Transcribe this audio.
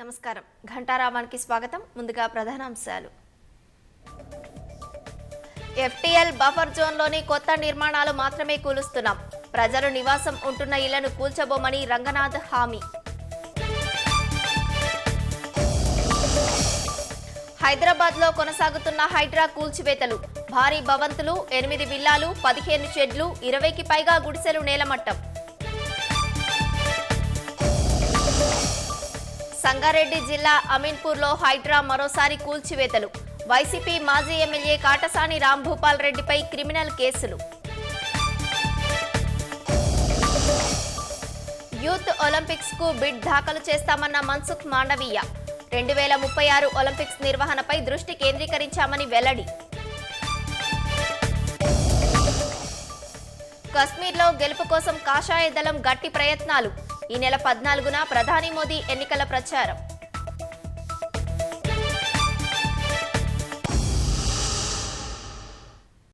నమస్కారం. ఘంటారావానికి స్వాగతం. ముందుగా ప్రధానాంశాలు. ఎఫ్టీఎల్ బఫర్ జోన్లోని కొత్త నిర్మాణాలు మాత్రమే కూలుస్తున్నాం. ప్రజలు నివాసం ఉంటున్న ఇళ్లను కూల్చబోమని రంగనాథ్ హామీ. హైదరాబాద్లో కొనసాగుతున్న హైడ్రా కూల్చివేతలు. భారీ భవంతులు, 8 విల్లాలు, 15 షెడ్లు, 20కి పైగా గుడిసెలు నేలమట్టం. సంగారెడ్డి జిల్లా అమీన్పూర్లో హైడ్రా మరోసారి కూల్చివేతలు. వైసీపీ మాజీ ఎమ్మెల్యే కాటసాని రాంభూపాల్ రెడ్డిపై క్రిమినల్ కేసులు. యూత్ ఒలింపిక్స్ కు బిడ్ దాఖలు చేస్తామన్న మన్సుఖ్ మాండవీయ. 2036 ఒలింపిక్స్ నిర్వహణపై దృష్టి కేంద్రీకరించామని వెల్లడి. కశ్మీర్లో గెలుపు కోసం కాషాయ దళం గట్టి ప్రయత్నాలు. ఈ నెల 14న ప్రధాని మోదీ ఎన్నికల ప్రచారం.